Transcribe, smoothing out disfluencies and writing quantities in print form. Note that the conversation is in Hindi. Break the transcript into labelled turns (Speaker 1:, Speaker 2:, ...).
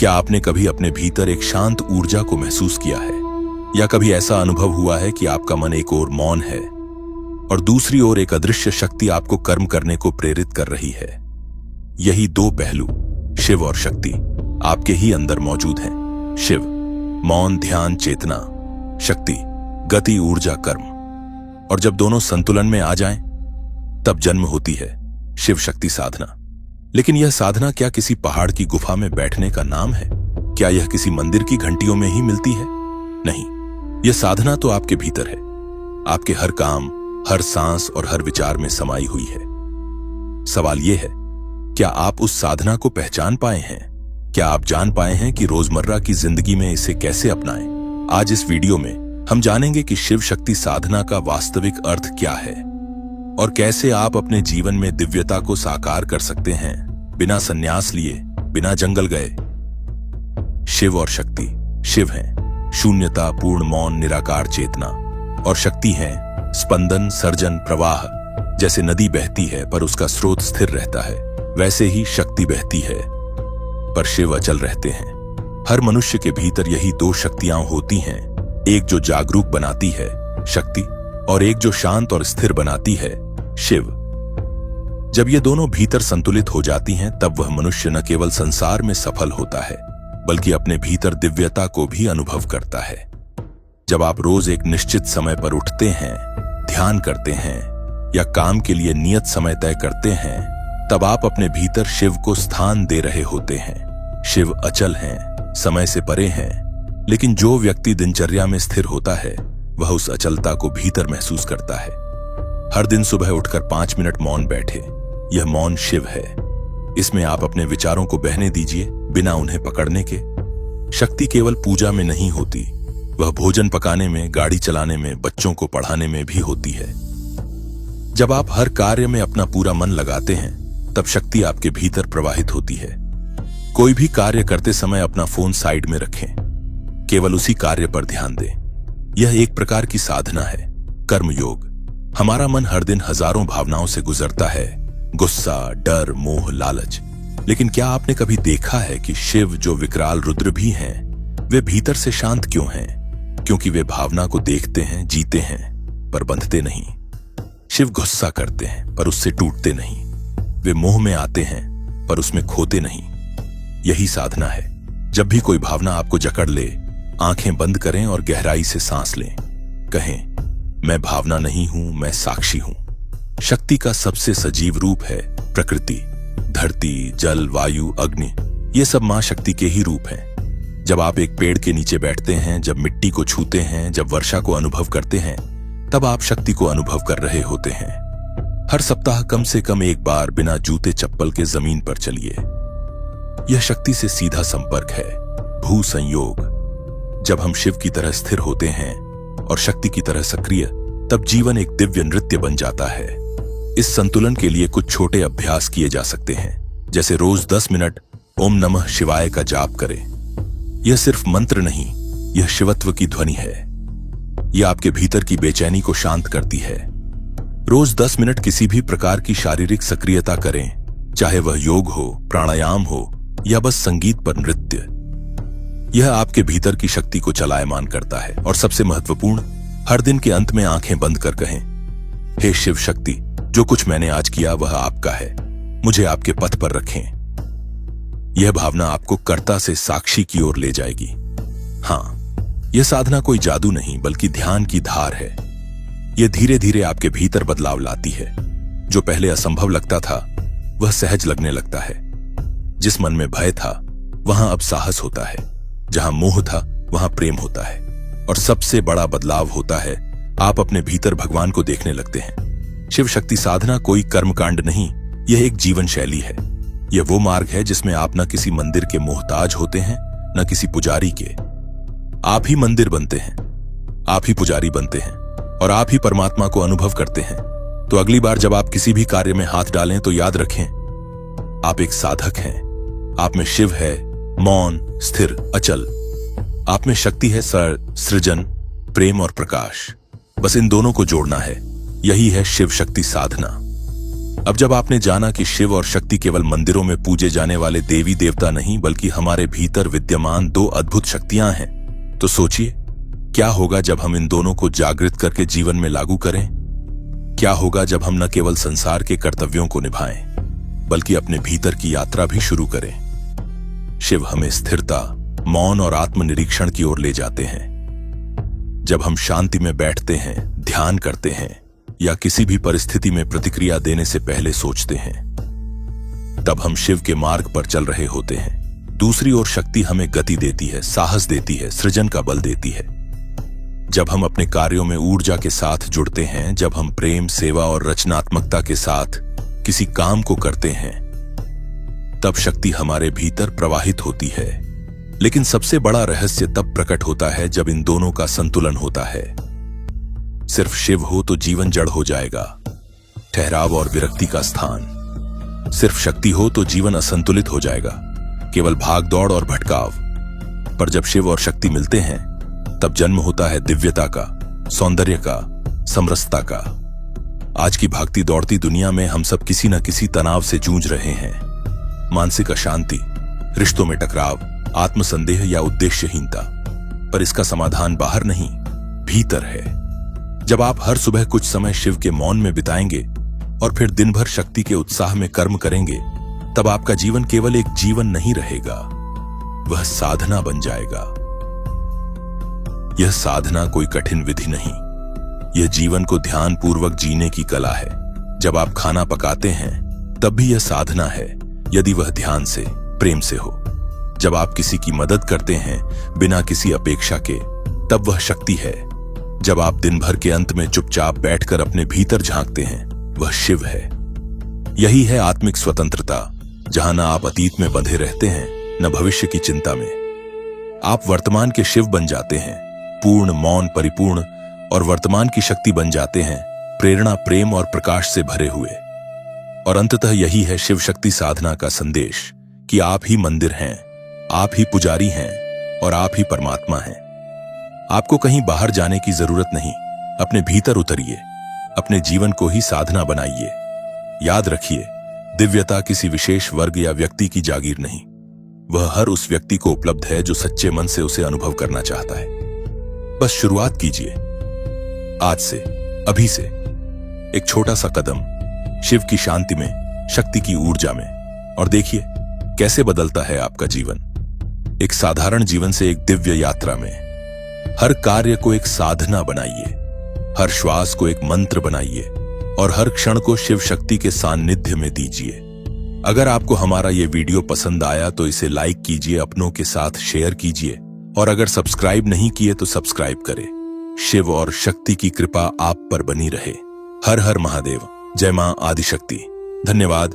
Speaker 1: क्या आपने कभी अपने भीतर एक शांत ऊर्जा को महसूस किया है, या कभी ऐसा अनुभव हुआ है कि आपका मन एक ओर मौन है और दूसरी ओर एक अदृश्य शक्ति आपको कर्म करने को प्रेरित कर रही है? यही दो पहलू, शिव और शक्ति, आपके ही अंदर मौजूद हैं। शिव मौन, ध्यान, चेतना; शक्ति गति, ऊर्जा, कर्म। और जब दोनों संतुलन में आ जाएं, तब जन्म होती है शिव शक्ति साधना। लेकिन यह साधना क्या किसी पहाड़ की गुफा में बैठने का नाम है? क्या यह किसी मंदिर की घंटियों में ही मिलती है? नहीं, यह साधना तो आपके भीतर है, आपके हर काम, हर सांस और हर विचार में समाई हुई है। सवाल यह है, क्या आप उस साधना को पहचान पाए हैं? क्या आप जान पाए हैं कि रोजमर्रा की जिंदगी में इसे कैसे अपनाएं? आज इस वीडियो में हम जानेंगे कि शिव शक्ति साधना का वास्तविक अर्थ क्या है और कैसे आप अपने जीवन में दिव्यता को साकार कर सकते हैं, बिना संन्यास लिए, बिना जंगल गए। शिव और शक्ति। शिव है शून्यता, पूर्ण मौन, निराकार चेतना, और शक्ति है स्पंदन, सर्जन, प्रवाह। जैसे नदी बहती है पर उसका स्रोत स्थिर रहता है, वैसे ही शक्ति बहती है पर शिव अचल रहते हैं। हर मनुष्य के भीतर यही दो शक्तियां होती हैं, एक जो जागरूक बनाती है, शक्ति, और एक जो शांत और स्थिर बनाती है, शिव। जब ये दोनों भीतर संतुलित हो जाती हैं, तब वह मनुष्य न केवल संसार में सफल होता है, बल्कि अपने भीतर दिव्यता को भी अनुभव करता है। जब आप रोज एक निश्चित समय पर उठते हैं, ध्यान करते हैं या काम के लिए नियत समय तय करते हैं, तब आप अपने भीतर शिव को स्थान दे रहे होते हैं। शिव अचल हैं, समय से परे हैं, लेकिन जो व्यक्ति दिनचर्या में स्थिर होता है, वह उस अचलता को भीतर महसूस करता है। हर दिन सुबह उठकर 5 मिनट मौन बैठे, यह मौन शिव है। इसमें आप अपने विचारों को बहने दीजिए, बिना उन्हें पकड़ने के। शक्ति केवल पूजा में नहीं होती, वह भोजन पकाने में, गाड़ी चलाने में, बच्चों को पढ़ाने में भी होती है। जब आप हर कार्य में अपना पूरा मन लगाते हैं, तब शक्ति आपके भीतर प्रवाहित होती है। कोई भी कार्य करते समय अपना फोन साइड में रखें, केवल उसी कार्य पर ध्यान दें। यह एक प्रकार की साधना है, कर्मयोग। हमारा मन हर दिन हजारों भावनाओं से गुजरता है, गुस्सा, डर, मोह, लालच। लेकिन क्या आपने कभी देखा है कि शिव, जो विकराल रुद्र भी हैं, वे भीतर से शांत क्यों हैं? क्योंकि वे भावना को देखते हैं, जीते हैं, पर बंधते नहीं। शिव गुस्सा करते हैं पर उससे टूटते नहीं। वे मोह में आते हैं पर उसमें खोते नहीं। यही साधना है। जब भी कोई भावना आपको जकड़ ले, आंखें बंद करें और गहराई से सांस लें। कहें, मैं भावना नहीं हूं, मैं साक्षी हूं। शक्ति का सबसे सजीव रूप है प्रकृति। धरती, जल, वायु, अग्नि, ये सब मां शक्ति के ही रूप हैं। जब आप एक पेड़ के नीचे बैठते हैं, जब मिट्टी को छूते हैं, जब वर्षा को अनुभव करते हैं, तब आप शक्ति को अनुभव कर रहे होते हैं। हर सप्ताह कम से कम एक बार बिना जूते चप्पल के जमीन पर चलिए। यह शक्ति से सीधा संपर्क है, भू संयोग। जब हम शिव की तरह स्थिर होते हैं और शक्ति की तरह सक्रिय, तब जीवन एक दिव्य नृत्य बन जाता है। इस संतुलन के लिए कुछ छोटे अभ्यास किए जा सकते हैं, जैसे रोज 10 मिनट ओम नमः शिवाय का जाप करें। यह सिर्फ मंत्र नहीं, यह शिवत्व की ध्वनि है। यह आपके भीतर की बेचैनी को शांत करती है। रोज 10 मिनट किसी भी प्रकार की शारीरिक सक्रियता करें, चाहे वह योग हो, प्राणायाम हो या बस संगीत पर नृत्य। यह आपके भीतर की शक्ति को चलायमान करता है। और सबसे महत्वपूर्ण, हर दिन के अंत में आंखें बंद कर कहें, हे शिव शक्ति, जो कुछ मैंने आज किया वह आपका है, मुझे आपके पथ पर रखें। यह भावना आपको कर्ता से साक्षी की ओर ले जाएगी। हां, यह साधना कोई जादू नहीं, बल्कि ध्यान की धार है। यह धीरे धीरे आपके भीतर बदलाव लाती है। जो पहले असंभव लगता था, वह सहज लगने लगता है। जिस मन में भय था, वहां अब साहस होता है। जहां मोह था, वहां प्रेम होता है। और सबसे बड़ा बदलाव होता है, आप अपने भीतर भगवान को देखने लगते हैं। शिव शक्ति साधना कोई कर्मकांड नहीं, यह एक जीवन शैली है। यह वो मार्ग है जिसमें आप न किसी मंदिर के मोहताज होते हैं, न किसी पुजारी के। आप ही मंदिर बनते हैं, आप ही पुजारी बनते हैं, और आप ही परमात्मा को अनुभव करते हैं। तो अगली बार जब आप किसी भी कार्य में हाथ डालें, तो याद रखें, आप एक साधक हैं। आप में शिव है, मौन, स्थिर, अचल। आप में शक्ति है, सृजन, प्रेम और प्रकाश। बस इन दोनों को जोड़ना है। यही है शिव शक्ति साधना। अब जब आपने जाना कि शिव और शक्ति केवल मंदिरों में पूजे जाने वाले देवी देवता नहीं बल्कि हमारे भीतर विद्यमान दो अद्भुत शक्तियां हैं, तो सोचिए क्या होगा जब हम इन दोनों को जागृत करके जीवन में लागू करें। क्या होगा जब हम न केवल संसार के कर्तव्यों को निभाएं बल्कि अपने भीतर की यात्रा भी शुरू करें। शिव हमें स्थिरता, मौन और आत्मनिरीक्षण की ओर ले जाते हैं। जब हम शांति में बैठते हैं, ध्यान करते हैं या किसी भी परिस्थिति में प्रतिक्रिया देने से पहले सोचते हैं, तब हम शिव के मार्ग पर चल रहे होते हैं। दूसरी ओर शक्ति हमें गति देती है, साहस देती है, सृजन का बल देती है। जब हम अपने कार्यों में ऊर्जा के साथ जुड़ते हैं, जब हम प्रेम, सेवा और रचनात्मकता के साथ किसी काम को करते हैं, तब शक्ति हमारे भीतर प्रवाहित होती है। लेकिन सबसे बड़ा रहस्य तब प्रकट होता है जब इन दोनों का संतुलन होता है। सिर्फ शिव हो तो जीवन जड़ हो जाएगा, ठहराव और विरक्ति का स्थान। सिर्फ शक्ति हो तो जीवन असंतुलित हो जाएगा, केवल भाग दौड़ और भटकाव। पर जब शिव और शक्ति मिलते हैं तब जन्म होता है दिव्यता का, सौंदर्य का, समरसता का। आज की भागती दौड़ती दुनिया में हम सब किसी न किसी तनाव से जूझ रहे हैं। मानसिक अशांति, रिश्तों में टकराव, आत्मसंदेह या उद्देश्यहीनता। पर इसका समाधान बाहर नहीं, भीतर है। जब आप हर सुबह कुछ समय शिव के मौन में बिताएंगे और फिर दिन भर शक्ति के उत्साह में कर्म करेंगे, तब आपका जीवन केवल एक जीवन नहीं रहेगा, वह साधना बन जाएगा। यह साधना कोई कठिन विधि नहीं, यह जीवन को ध्यान पूर्वक जीने की कला है। जब आप खाना पकाते हैं तब भी यह साधना है, यदि वह ध्यान से, प्रेम से हो। जब आप किसी की मदद करते हैं बिना किसी अपेक्षा के, तब वह शक्ति है। जब आप दिन भर के अंत में चुपचाप बैठकर अपने भीतर झांकते हैं, वह शिव है। यही है आत्मिक स्वतंत्रता, जहां न आप अतीत में बंधे रहते हैं न भविष्य की चिंता में। आप वर्तमान के शिव बन जाते हैं, पूर्ण, मौन, परिपूर्ण, और वर्तमान की शक्ति बन जाते हैं, प्रेरणा, प्रेम और प्रकाश से भरे हुए। और अंततः यही है शिव शक्ति साधना का संदेश कि आप ही मंदिर हैं, आप ही पुजारी हैं और आप ही परमात्मा हैं। आपको कहीं बाहर जाने की जरूरत नहीं, अपने भीतर उतरिए, अपने जीवन को ही साधना बनाइए। याद रखिए, दिव्यता किसी विशेष वर्ग या व्यक्ति की जागीर नहीं, वह हर उस व्यक्ति को उपलब्ध है जो सच्चे मन से उसे अनुभव करना चाहता है। बस शुरुआत कीजिए आज से, अभी से। एक छोटा सा कदम शिव की शांति में, शक्ति की ऊर्जा में, और देखिए कैसे बदलता है आपका जीवन। एक साधारण जीवन से एक दिव्य यात्रा में। हर कार्य को एक साधना बनाइए, हर श्वास को एक मंत्र बनाइए और हर क्षण को शिव शक्ति के सानिध्य में दीजिए। अगर आपको हमारा ये वीडियो पसंद आया तो इसे लाइक कीजिए, अपनों के साथ शेयर कीजिए, और अगर सब्सक्राइब नहीं किए तो सब्सक्राइब करें। शिव और शक्ति की कृपा आप पर बनी रहे। हर हर महादेव। जय मां आदिशक्ति। धन्यवाद।